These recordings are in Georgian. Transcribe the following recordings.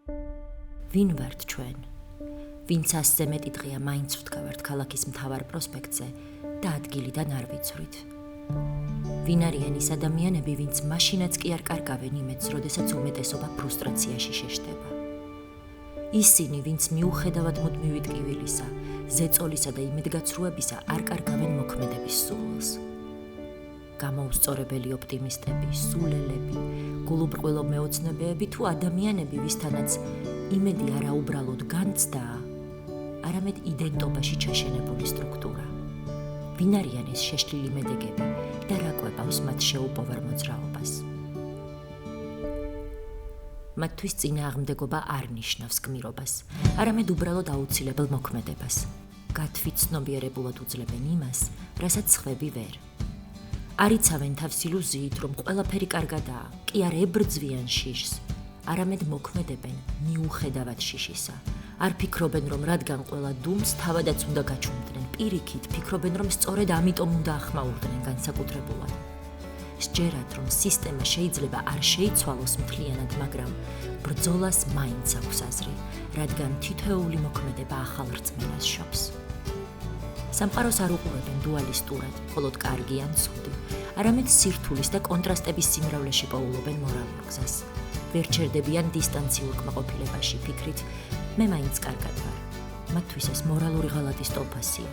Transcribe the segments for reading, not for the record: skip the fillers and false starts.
ვინ ვართ ჩვენ? ვინც ასზე მეტი დღეა მაინც ვდგავართ ქალაქის მთავარ პროსპექტზე და ადგილიდან არ ვიცვრით. ვინ არიან ის ადამიანები, ვინც მაშინაც კი არ კარგავენ იმედს, როდესაც უმეტესობა ფრუსტრაციაში შეშდება. ისინი, ვინც მიუხედავად მუდმივი ტკივილისა, ზეწოლისა და იმედგაცრუებისა არ კარგავენ მოქმედების სურვილს. გამოუსწორებელი ოპტიმისტები, სულელები, გულუბრყვილო მეოცნებეები თუ ადამიანები, ვისთანაც იმედი არა უბრალოდ განცდაა, არამედ იდენტობაში ჩაშენებული სტრუქტურა. ვინ არიან ეს შეშლილი მედეგები და რა კვებავს მათ შეუპოვარ მოძრაობას? მათთვის წინააღმდეგობა არ ნიშნავს გმირობას, არამედ უბრალოდ აუცილებელ მოქმედებას. გათვითცნობიერებულად უძლებენ იმას, რასაც სხვები ვერ. არ იცავენ თავს ილუზიით, რომ ყველაფერი კარგადაა, კი არ ებრძვიან შიშს, არამედ მოქმედებენ მიუხედავად შიშისა. არ ფიქრობენ, რომ რადგან ყველა დუმს თავადაც უნდა გაჩუმდნენ, პირიქით ფიქრობენ, რომ სწორედ ამიტომ უნდა ახმაურდნენ განსაკუთრებულად. სჯერათ, რომ სისტემა შეიძლება არ შეიცვალოს მთლიანად, მაგრამ ბრძოლას მაინც აქვს აზრი, რადგან თითოეული მოქმედება ახალ რწმენას შობს. სამყაროს არ უყურებენ დუალისტურად, მხოლოდ კარგი ან ცუდი, არამედ სირთულის და კონტრასტების სიმრავლეში პოულობენ მორალურ გზას. ვერ ჩერდებიან დისტანციურ კმაყოფილებაში, ფიქრით, მე მაინც კარგად ვარ. მათთვის ეს მორალური ღალატის ტოლფასია.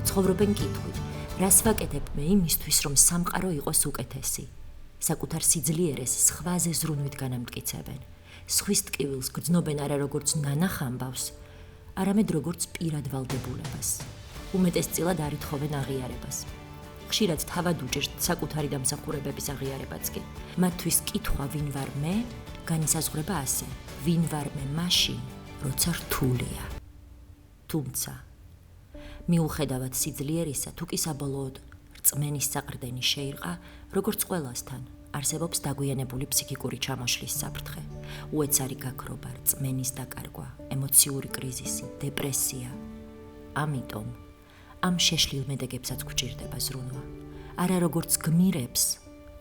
ცხოვრობენ კითხვით, რას ვაკეთებ მე იმისთვის, რომ სამყარო იყოს უკეთესი? საკუთარ სიძლიერეს სხვაზე ზრუნვით განამტკიცებენ. სხვის ტკივილს გრძნობენ არა როგორც ნანახ ამბავს, არამედ როგორც პირად ვალდებულებას. უმეტესწილად არ ითხოვენ აღიარებას. ხშირად თავად უჭერთ საკუთარი დამსახურებების აღიარებაც კი. მათთვის კითხვა ვინ ვარ მე, განისაზღვრება ასე: ვინ ვარ მე მაშინ, როცა რთულია. თუმცა მიუხედავად სიძლიერისა, თუ კი საბოლოოდ რწმენის საყრდენი შეირყა, როგორც ყველასთან, არსებობს დაგვიანებული ფსიქიკური ჩამოშლის საფრთხე, უეცარი გაქრობა, რწმენის დაკარგვა, ემოციური კრიზისი, დეპრესია. ამიტომ ამ შეშლილ მედეგებსაც გვჭირდება ზრუნვა, არა როგორც გმირებს,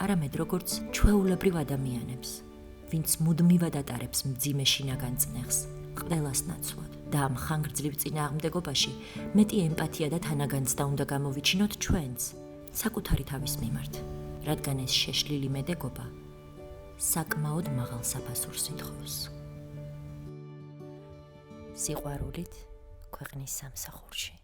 არამედ როგორც ჩვეულებრივ ადამიანებს, ვინც მუდმივად ატარებს მძიმე შინაგან წნეხს, ყველას ნაცვლად და ამ ხანგრძლივ წინააღმდეგობაში მეტი ემპათია და თანაგანცდა უნდა გამოვიჩინოთ ჩვენც, საკუთარი თავის მიმართ, რადგან ეს შეშლილი მედეგობა საკმაოდ მაღალ საფასურს ითხოვს. სიყვარულით ქვეყნის სამსახურში.